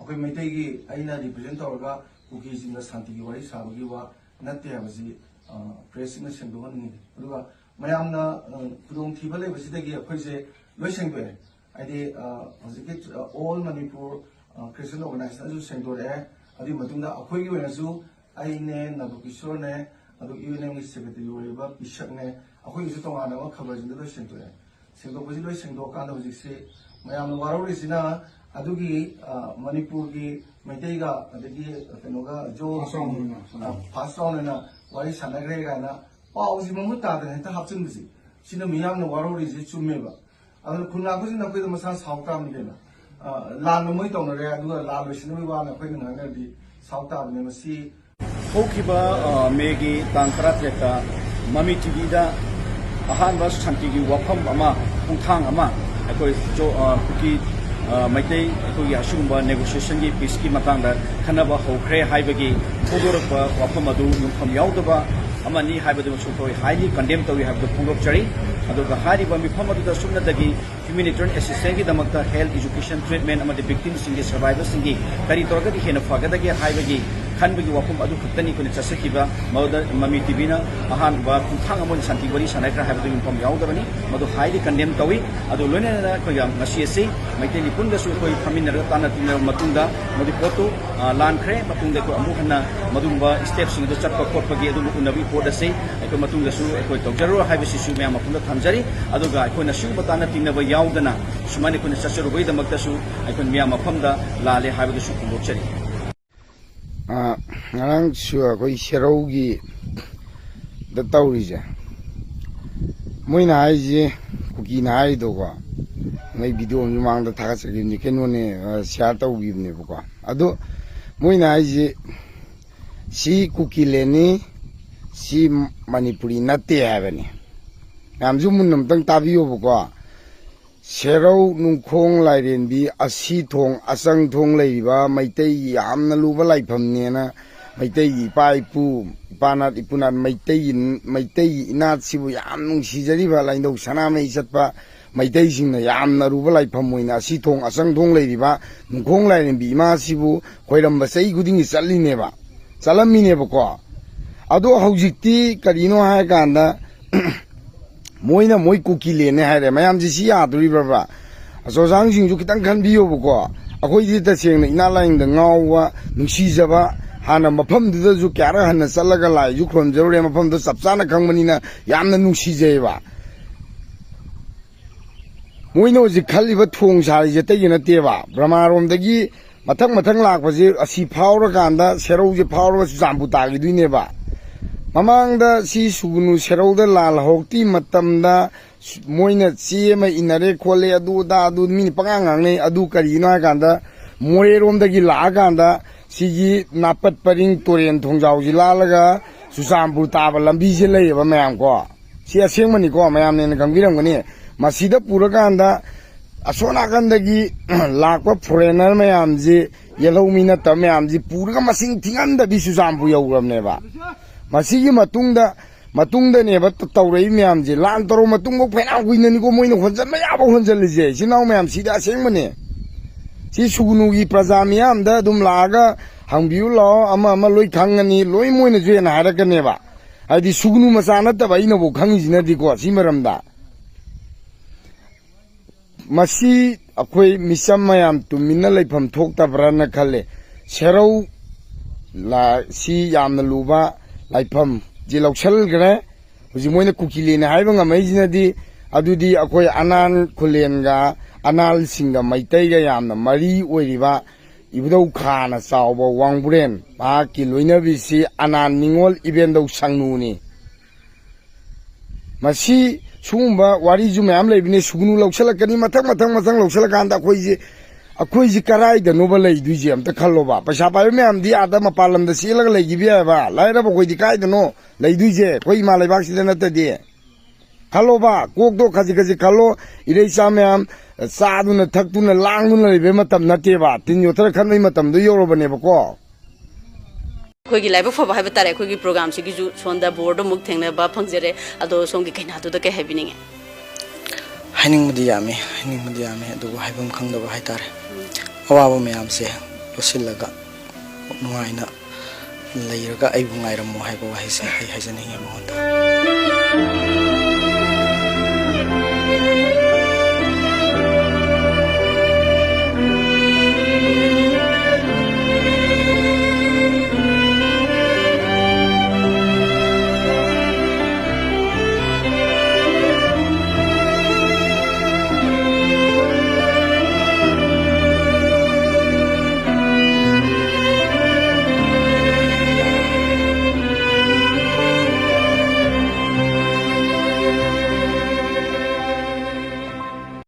ꯑꯩꯈꯣꯏ ꯃꯩꯇꯩꯒꯤ ꯑꯩꯅ ꯔꯤꯄ꯭ꯔꯖꯦꯟ ꯇꯧꯔꯒ ꯀꯨꯀꯤꯁꯤꯡꯒ ꯁꯥꯟꯇꯤꯒꯤ ꯋꯥꯔꯤ ꯁꯥꯕꯒꯤ ꯋꯥ ꯅꯠꯇꯦ ꯍꯥꯏꯕꯁꯤ ꯄ꯭ꯔꯦꯁꯁꯤꯡꯅ ꯁꯦꯡꯗꯣꯛꯍꯟꯅꯤꯡꯉꯤ ꯑꯗꯨꯒ ꯃꯌꯥꯝꯅ ꯈꯨꯗꯣꯡꯊꯤꯕ ꯂꯩꯕꯁꯤꯗꯒꯤ ꯑꯩꯈꯣꯏꯁꯦ ꯂꯣꯏ ꯁꯦꯡꯗꯣꯛꯑꯦ ꯍꯥꯏꯗꯤ ꯍꯧꯖꯤꯛꯀꯤ ꯑꯣꯜ ꯃꯅꯤꯄꯨꯔ ꯈ꯭ꯔꯤꯁꯇꯤꯌꯟ ꯑꯣꯔꯒꯅꯥꯏꯖꯦꯁꯟꯁꯨ ꯁꯦꯡꯗꯣꯔꯛꯑꯦ ꯑꯗꯨꯒꯤ ꯃꯇꯨꯡꯗ ꯑꯩꯈꯣꯏꯒꯤ ꯑꯣꯏꯅꯁꯨ ꯑꯩꯅꯦ ꯅꯕꯀꯤꯁꯣꯔꯅꯦ ꯑꯗꯨꯒ UNMꯒꯤ ꯁꯦꯀ꯭ꯔꯦꯇꯔꯤ ꯑꯣꯏꯔꯤꯕ ꯄꯤꯁꯛꯅꯦ ꯑꯩꯈꯣꯏꯒꯤꯁꯨ ꯇꯣꯉꯥꯟꯅ ꯑꯃ ꯈꯕꯔꯁꯤꯡꯗ ꯂꯣꯏ ꯁꯦꯡꯗꯣꯛꯑꯦ ꯁꯦꯡꯗꯣꯛꯄꯁꯤ ꯂꯣꯏ ꯁꯦꯡꯗꯣꯛꯑꯀꯥꯟꯗ ꯍꯧꯖꯤꯛꯁꯤ ꯃꯌꯥꯝꯅ ꯋꯥꯔꯧꯔꯤꯁꯤꯅ ꯑꯗꯨꯒꯤ ꯃꯅꯤꯄꯨꯔꯒꯤ ꯃꯩꯇꯩꯒ ꯑꯗꯒꯤ ꯀꯩꯅꯣꯒ ꯖꯣ ꯐꯥꯁ ꯔꯥꯎꯟ ꯋꯥꯔꯤ ꯁꯥꯟꯅꯈ꯭ꯔꯦ ꯀꯥꯏꯅ ꯄꯥꯎꯁꯤ ꯃꯃꯨꯠ ꯇꯥꯗꯅ ꯍꯦꯛꯇ ꯍꯥꯞꯆꯤꯟꯕꯁꯤ ꯁꯤꯅ ꯃꯤꯌꯥꯝꯅ ꯋꯥꯔꯧꯔꯤꯁꯤ ꯆꯨꯝꯃꯦꯕ ꯑꯗꯨꯅ ꯈꯨꯟꯅꯥꯛꯄꯁꯤꯅ ꯑꯩꯈꯣꯏꯗ ꯃꯁꯥ ꯁꯥꯎ ꯇꯥꯕꯅꯤ ꯀꯩꯅꯣ ꯂꯥꯟꯕ ꯃꯣꯏ ꯇꯧꯅꯔꯦ ꯑꯗꯨꯒ ꯂꯥꯟ ꯂꯣꯏꯁꯤꯟꯅꯕꯒꯤ ꯋꯥꯅ ꯑꯩꯈꯣꯏꯅ ꯉꯥꯡꯅꯔꯗꯤ ꯁꯥꯎ ꯇꯥꯕꯅꯦ ꯃꯁꯤ ꯍꯧꯈꯤꯕ ꯃꯦꯒꯤ ꯇꯥꯡ 18ꯗ ꯃꯃꯤ ꯇꯤꯚꯤꯗ ꯑꯍꯥꯟꯕ ꯁꯥꯟꯇꯤꯒꯤ ꯋꯥꯐꯝ ꯑꯃ ꯈꯣꯡꯊꯥꯡ ꯑꯃ ꯑꯩꯈꯣꯏ ꯀꯨꯀꯤ ꯃꯩꯇꯩ ꯑꯩꯈꯣꯏꯒꯤ ꯑꯁꯤꯒꯨꯝꯕ ꯅꯦꯒꯣꯁꯤꯌꯦꯁꯟꯒꯤ ꯄꯤꯁꯀꯤ ꯃꯇꯥꯡꯗ ꯈꯟꯅꯕ ꯍꯧꯈ꯭ꯔꯦ ꯍꯥꯏꯕꯒꯤ ꯐꯣꯡꯗꯣꯔꯛꯄ ꯋꯥꯐꯝ ꯑꯗꯨ ꯌꯨꯝꯐꯝ ꯌꯥꯎꯗꯕ ꯑꯃꯅꯤ ꯍꯥꯏꯕꯗꯨꯃꯁꯨ ꯑꯩꯈꯣꯏ ꯍꯥꯏꯂꯤ ꯀꯟꯗꯦꯝ ꯇꯧꯏ ꯍꯥꯏꯕꯗꯨ ꯐꯣꯡꯗꯣꯛꯆꯔꯤ ꯑꯗꯨꯒ ꯍꯥꯏꯔꯤꯕ ꯃꯤꯐꯝ ꯑꯗꯨꯗ ꯁꯨꯞꯅꯇꯒꯤ ꯍ꯭ꯌꯨꯃꯦꯅꯤꯇꯔꯤꯌꯟ ꯑꯦꯁꯤꯁꯇꯦꯟꯁꯒꯤꯗꯃꯛꯇ ꯍꯦꯜꯊ ꯏꯖꯨꯀꯦꯁꯟ ꯇ꯭ꯔꯤꯠꯃꯦꯟ ꯑꯃꯗꯤ ꯚꯤꯛꯇꯤꯝꯁꯤꯡꯒꯤ ꯁꯔꯚꯥꯏꯚꯔꯁꯤꯡꯒꯤ ꯀꯔꯤ ꯇꯧꯔꯒꯗꯤ ꯍꯦꯟꯅ ꯐꯒꯗꯒꯦ ꯍꯥꯏꯕꯒꯤ ꯈꯟꯕꯒꯤ ꯋꯥꯐꯝ ꯑꯗꯨ ꯈꯛꯇꯅꯤ ꯑꯩꯈꯣꯏꯅ ꯆꯠꯆꯈꯤꯕ ꯃꯗꯨꯗ ꯃꯃꯤ ꯇꯤꯚꯤꯅ ꯑꯍꯥꯟꯕ ꯈꯣꯡꯊꯥꯡ ꯑꯃ ꯑꯣꯏꯅ ꯁꯥꯟꯇꯤ ꯋꯥꯔꯤ ꯁꯥꯟꯅꯈ꯭ꯔꯦ ꯍꯥꯏꯕꯗꯨ ꯌꯨꯝꯐꯝ ꯌꯥꯎꯗꯕꯅꯤ ꯃꯗꯨ ꯍꯥꯏꯂꯤ ꯀꯟꯗꯦꯝ ꯇꯧꯏ ꯑꯗꯨ ꯂꯣꯏꯅꯅ ꯑꯩꯈꯣꯏꯒ ꯉꯁꯤ ꯑꯁꯤ ꯃꯩꯇꯩ ꯃꯤꯄꯨꯟꯗꯁꯨ ꯑꯩꯈꯣꯏ ꯐꯝꯃꯤꯟꯅꯔꯒ ꯇꯥꯟꯅ ꯇꯤꯟꯅꯔꯕ ꯃꯇꯨꯡꯗ ꯃꯗꯨ ꯄꯣꯠꯇꯨ ꯂꯥꯟꯈ꯭ꯔꯦ ꯃꯇꯨꯡꯗ ꯑꯩꯈꯣꯏ ꯑꯃꯨꯛ ꯍꯟꯅ ꯃꯗꯨꯒꯨꯝꯕ ꯁ꯭ꯇꯦꯞꯁꯤꯡ ꯑꯗꯨ ꯆꯠꯄ ꯈꯣꯠꯄꯒꯤ ꯑꯗꯨꯝꯕ ꯎꯅꯕꯒꯤ ꯄꯣꯠ ꯑꯁꯤ ꯑꯩꯈꯣꯏ ꯃꯇꯨꯡꯗꯁꯨ ꯑꯩꯈꯣꯏ ꯇꯧꯖꯔꯣꯏ ꯍꯥꯏꯕꯁꯤꯁꯨ ꯃꯌꯥꯝ ꯃꯐꯝꯗ ꯊꯝꯖꯔꯤ ꯑꯗꯨꯒ ꯑꯩꯈꯣꯏꯅ ꯁꯤꯒꯨꯝꯕ ꯇꯥꯟꯅ ꯇꯤꯟꯅꯕ ꯌꯥꯎꯗꯅ ꯁꯨꯃꯥꯏꯅ ꯑꯩꯈꯣꯏꯅ ꯆꯠꯆꯔꯨꯕꯒꯤꯗꯃꯛꯇꯁꯨ ꯑꯩꯈꯣꯏ ꯃꯌꯥꯝ ꯃꯐꯝꯗ ꯂꯥꯜꯂꯦ ꯍꯥꯏꯕꯗꯨꯁꯨ ꯐꯣꯡꯗꯣꯛꯆꯔꯤ ꯉꯔꯥꯡꯁꯨ ꯑꯩꯈꯣꯏ ꯁꯦꯔꯧꯒꯤ ꯗ ꯇꯧꯔꯤꯁꯦ ꯃꯣꯏꯅ ꯍꯥꯏꯔꯤꯁꯦ ꯀꯨꯀꯤꯅ ꯍꯥꯏꯔꯤꯗꯣꯀꯣ ꯃꯣꯏ ꯚꯤꯗꯤꯑꯣ ꯃꯃꯥꯡꯗ ꯊꯥꯒꯠꯆꯈꯤꯕꯅꯤ ꯀꯩꯅꯣꯅꯦ ꯁꯤꯌꯥꯔ ꯇꯧꯈꯤꯕꯅꯦꯕꯀꯣ ꯑꯗꯣ ꯃꯣꯏꯅ ꯍꯥꯏꯔꯤꯁꯦ ꯁꯤ ꯀꯨꯀꯤꯂꯦꯟꯅꯤ ꯁꯤ ꯃꯅꯤꯄꯨꯔꯤ ꯅꯠꯇꯦ ꯍꯥꯏꯕꯅꯤ ꯃꯌꯥꯝꯁꯨ ꯃꯨꯟꯅ ꯑꯝꯇꯪ ꯇꯥꯕꯤꯌꯣꯕꯀꯣ ꯁꯦꯔꯧ ꯅꯨꯡꯈꯣꯡ ꯂꯥꯏꯔꯦꯟꯕꯤ ꯑꯁꯤꯊꯣꯡ ꯑꯆꯪꯊꯣꯡ ꯂꯩꯔꯤꯕ ꯃꯩꯇꯩꯒꯤ ꯌꯥꯝꯅ ꯂꯨꯕ ꯂꯥꯏꯐꯝꯅꯦꯅ ꯃꯩꯇꯩꯒꯤ ꯏꯄꯥ ꯏꯄꯨ ꯏꯄꯥꯅꯥꯠ ꯏꯄꯨꯅꯥꯠ ꯃꯩꯇꯩꯒꯤ ꯏꯅꯥꯠꯁꯤꯕꯨ ꯌꯥꯝ ꯅꯨꯡꯁꯤꯖꯔꯤꯕ ꯂꯥꯏꯅꯧ ꯁꯅꯥꯃꯍꯤ ꯆꯠꯄ ꯃꯩꯇꯩꯁꯤꯡꯅ ꯌꯥꯝꯅ ꯑꯔꯨꯕ ꯂꯥꯏꯐꯝ ꯑꯣꯏꯅ ꯑꯁꯤꯊꯣꯡ ꯑꯆꯪꯊꯣꯡ ꯂꯩꯔꯤꯕ ꯅꯨꯡꯈꯣꯡ ꯂꯥꯏꯔꯦꯟꯕꯤ ꯏꯃꯥꯁꯤꯕꯨ ꯈꯣꯏꯔꯝꯕ ꯆꯍꯤ ꯈꯨꯗꯤꯡꯒꯤ ꯆꯠꯂꯝꯃꯤꯅꯦꯕꯀꯣ ꯑꯗꯣ ꯍꯧꯖꯤꯛꯇꯤ ꯀꯔꯤꯅꯣ ꯍꯥꯏ ꯀꯥꯟꯗ ꯃꯣꯏꯅ ꯃꯣꯏ ꯀꯨꯀꯤꯂꯦꯟꯅꯦ ꯍꯥꯏꯔꯦ ꯃꯌꯥꯝꯁꯤ ꯁꯤ ꯌꯥꯗꯣꯔꯤꯕ꯭ꯔꯕ ꯑꯆꯧꯁꯥꯡꯁꯤꯡꯁꯨ ꯈꯤꯇꯪ ꯈꯟꯕꯤꯌꯣꯕꯀꯣ ꯑꯩꯈꯣꯏꯗꯤ ꯇꯁꯦꯡꯅ ꯏꯅꯥꯠ ꯂꯥꯏꯌꯦꯡꯗ ꯉꯥꯎꯕ ꯅꯨꯡꯁꯤꯖꯕ ꯍꯥꯟꯅ ꯃꯐꯝꯗꯨꯗꯁꯨ ꯀꯌꯥꯔꯛ ꯍꯟꯅ ꯆꯠꯂꯒ ꯂꯥꯏꯁꯨ ꯈꯨꯔꯨꯝꯖꯔꯨꯔꯦ ꯃꯐꯝꯗꯨ ꯆꯞ ꯆꯥꯅ ꯈꯪꯕꯅꯤꯅ ꯌꯥꯝꯅ ꯅꯨꯡꯁꯤꯖꯩꯑꯕ ꯃꯣꯏꯅ ꯍꯧꯖꯤꯛ ꯈꯜꯂꯤꯕ ꯊꯣꯡ ꯁꯥꯔꯤꯁꯦ ꯑꯇꯩꯒꯤ ꯅꯠꯇꯦꯕ ꯕ꯭ꯔꯍ꯭ꯃꯥꯔꯣꯝꯗꯒꯤ ꯃꯊꯪ ꯂꯥꯛꯄꯁꯦ ꯑꯁꯤ ꯐꯥꯎꯔꯀꯥꯟꯗ ꯁꯦꯔꯧꯁꯦ ꯐꯥꯎꯔꯒ ꯆꯨꯔꯆꯥꯟꯄꯨꯔ ꯇꯥꯈꯤꯗꯣꯏꯅꯦꯕ ꯃꯃꯥꯡꯗ ꯁꯤ ꯁꯨꯒꯨꯅꯨ ꯁꯦꯔꯧꯗ ꯂꯥꯜ ꯍꯧꯔꯛꯇꯤ ꯃꯇꯝꯗ ꯃꯣꯏꯅ ꯆꯦ ꯑꯃ ꯏꯟꯅꯔꯦ ꯈꯣꯠꯂꯦ ꯑꯗꯨ ꯃꯤꯅ ꯄꯉꯥꯡ ꯉꯥꯡꯅꯩ ꯑꯗꯨ ꯀꯔꯤꯒꯤꯅꯣ ꯍꯥꯏꯀꯥꯟꯗ ꯃꯣꯔꯦꯔꯣꯝꯗꯒꯤ ꯂꯥꯛꯑꯀꯥꯟꯗ ꯁꯤꯒꯤ ꯅꯥꯄꯠ ꯄꯔꯤꯡ ꯇꯨꯔꯦꯟ ꯊꯣꯡꯖꯥꯎꯁꯤ ꯂꯥꯜꯂꯒ ꯆꯨꯔꯆꯥꯟꯄꯨꯔ ꯇꯥꯕ ꯂꯝꯕꯤꯁꯦ ꯂꯩꯌꯦꯕ ꯃꯌꯥꯝꯀꯣ ꯁꯤ ꯑꯁꯦꯡꯕꯅꯤꯀꯣ ꯃꯌꯥꯝꯅ ꯍꯦꯟꯅ ꯈꯪꯕꯤꯔꯝꯒꯅꯤ ꯃꯁꯤꯗ ꯄꯨꯔꯀꯥꯟꯗ ꯑꯁꯣꯝ ꯅꯥꯀꯟꯗꯒꯤ ꯂꯥꯛꯄ ꯐꯣꯔꯦꯟꯅꯔ ꯃꯌꯥꯝꯁꯤ ꯌꯦꯜꯍꯧꯃꯤ ꯅꯠꯇꯕ ꯃꯌꯥꯝꯁꯤ ꯄꯨꯔꯒ ꯃꯁꯤꯡ ꯊꯤꯡꯍꯟꯗꯕꯤ ꯆꯨꯔꯆꯥꯟꯄꯨꯔ ꯌꯧꯈ꯭ꯔꯕꯅꯦꯕ ꯃꯁꯤꯒꯤ ꯃꯇꯨꯡꯗꯅꯦꯕ ꯇꯧꯔꯛꯏ ꯃꯌꯥꯝꯁꯦ ꯂꯥꯟ ꯇꯧꯔꯕ ꯃꯇꯨꯡꯐꯥꯎ ꯐꯅꯌꯥꯝ ꯀꯨꯏꯅꯅꯤꯀꯣ ꯃꯣꯏꯅ ꯍꯣꯟꯖꯟꯕ ꯌꯥꯕ ꯍꯣꯟꯖꯜꯂꯤꯁꯦ ꯏꯆꯤꯜ ꯏꯅꯥꯎ ꯃꯌꯥꯝ ꯁꯤꯗꯤ ꯑꯁꯦꯡꯕꯅꯦ ꯁꯤ ꯁꯨꯒꯨꯅꯨꯒꯤ ꯄ꯭ꯔꯖꯥ ꯃꯤꯌꯥꯝꯗ ꯑꯗꯨꯝ ꯂꯥꯛꯑꯒ ꯍꯪꯕꯤꯌꯨ ꯂꯥꯛꯑꯣ ꯑꯃ ꯂꯣꯏ ꯈꯪꯒꯅꯤ ꯂꯣꯏ ꯃꯣꯏꯅꯁꯨ ꯍꯦꯟꯅ ꯍꯥꯏꯔꯛꯀꯅꯦꯕ ꯍꯥꯏꯗꯤ ꯁꯨꯒꯨꯅꯨ ꯃꯆꯥ ꯅꯠꯇꯕ ꯑꯩꯅꯕꯨ ꯈꯪꯉꯤꯁꯤꯅꯗꯤꯀꯣ ꯁꯤ ꯃꯔꯝꯗ ꯃꯁꯤ ꯑꯩꯈꯣই ꯃꯤꯆꯝ ꯃꯌꯥꯝ ꯇꯨꯃꯤꯟꯅ ꯂꯩꯐꯝ ꯊꯣꯛꯇꯕ꯭ꯔꯅ ꯈꯜꯂꯦ ꯁꯦꯔꯧ ꯁꯤ ꯌꯥꯝꯅ ꯂꯨꯕ ꯂꯥꯏꯐꯝ ꯁꯤ ꯂꯧꯁꯜꯈ꯭ꯔꯦ ꯍꯧꯖꯤꯛ ꯃꯣꯏꯅ ꯀꯨꯀꯤꯂꯦꯟꯅꯦ ꯍꯥꯏꯕ ꯉꯝꯃꯛꯏꯁꯤꯅꯗꯤ ꯑꯗꯨꯗꯤ ꯑꯩꯈꯣꯏ ꯑꯅꯥꯜ ꯈꯨꯂꯦꯟꯒ ꯑꯅꯥꯜꯁꯤꯡꯒ ꯃꯩꯇꯩꯒ ꯌꯥꯝꯅ ꯃꯔꯤ ꯑꯣꯏꯔꯤꯕ ꯏꯕꯨꯙꯧ ꯈꯥꯅ ꯆꯥꯎꯕ ꯋꯥꯡꯕ꯭ꯔꯦꯟ ꯃꯍꯥꯛꯀꯤ ꯂꯣꯏꯅꯕꯤꯁꯤ ꯑꯅꯥꯜ ꯅꯤꯉꯣꯜ ꯏꯕꯦꯟꯗꯧ ꯁꯪꯅꯨꯅꯤ ꯃꯁꯤ ꯁꯨꯒꯨꯝꯕ ꯋꯥꯔꯤꯁꯨ ꯃꯌꯥꯝ ꯂꯩꯕꯅꯤ ꯁꯨꯒꯨꯅꯨ ꯂꯧꯁꯜꯂꯛꯀꯅꯤ ꯃꯊꯪ ꯂꯧꯁꯜꯂꯀꯥꯟꯗ ꯑꯩꯈꯣꯏꯁꯤ ꯀꯔꯥꯏꯗꯅꯣꯕ ꯂꯩꯗꯣꯏꯁꯦ ꯑꯝꯇ ꯈꯜꯂꯣꯕ ꯄꯩꯁꯥ ꯄꯥꯏꯕ ꯃꯌꯥꯝꯗꯤ ꯑꯥꯗ ꯃꯄꯥꯟ ꯂꯝꯗ ꯆꯦꯜꯂꯒ ꯂꯩꯈꯤꯕ ꯌꯥꯏꯕ ꯂꯥꯏꯔꯕ ꯑꯩꯈꯣꯏꯗꯤ ꯀꯥꯏꯗꯅꯣ ꯂꯩꯗꯣꯏꯁꯦ ꯑꯩꯈꯣꯏ ꯏꯃꯥ ꯂꯩꯕꯥꯛꯁꯤꯗ ꯅꯠꯇꯗꯤ ꯈꯜꯂꯣꯕ ꯀꯣꯛꯇꯣ ꯈꯖꯤꯛ ꯈꯜꯂꯣ ꯏꯔꯩꯆꯥ ꯃꯌꯥꯝ ꯆꯥꯗꯨꯅ ꯊꯛꯇꯨꯅ ꯂꯥꯡꯗꯨꯅ ꯂꯩꯕꯩ ꯃꯇꯝ ꯅꯠꯇꯦꯕ ꯇꯤꯟ ꯌꯣꯠꯊꯔ ꯈꯟꯕꯩ ꯃꯇꯝꯗꯣ ꯌꯧꯔꯕꯅꯦꯕꯀꯣ ꯑꯩꯈꯣꯏꯒꯤ ꯂꯥꯏꯕꯛ ꯐꯕ ꯍꯥꯏꯕ ꯇꯥꯔꯦ ꯑꯩꯈꯣꯏꯒꯤ ꯄ꯭ꯔꯣꯒ꯭ꯔꯥꯝꯁꯤꯒꯤꯁꯨ ꯁꯣꯟꯗ ꯕꯣꯔꯗ ꯑꯃꯨꯛ ꯊꯦꯡꯅꯕ ꯐꯪꯖꯔꯦ ꯑꯗꯣ ꯁꯣꯝꯒꯤ ꯀꯩꯅꯥꯗꯨꯗ ꯀꯩ ꯍꯥꯏꯕꯤꯅꯤꯡꯉꯦ ꯍꯥꯏꯅꯤꯡꯕꯗꯤ ꯌꯥꯝꯃꯤ ꯑꯗꯨꯕꯨ ꯍꯥꯏꯐꯝ ꯈꯪꯗꯕ ꯍꯥꯏꯇꯥꯔꯦ ꯑꯋꯥꯕ ꯃꯌꯥꯝꯁꯦ ꯂꯣꯠꯁꯤꯜꯂꯒ ꯅꯨꯡꯉꯥꯏꯅ ꯂꯩꯔꯒ ꯑꯩꯕꯨ ꯉꯥꯏꯔꯝꯃꯣ ꯍꯥꯏꯕ ꯋꯥꯍꯩꯁꯦ ꯑꯩ ꯍꯥꯏꯖꯅꯤꯡꯉꯤ ꯃꯉꯣꯟꯗ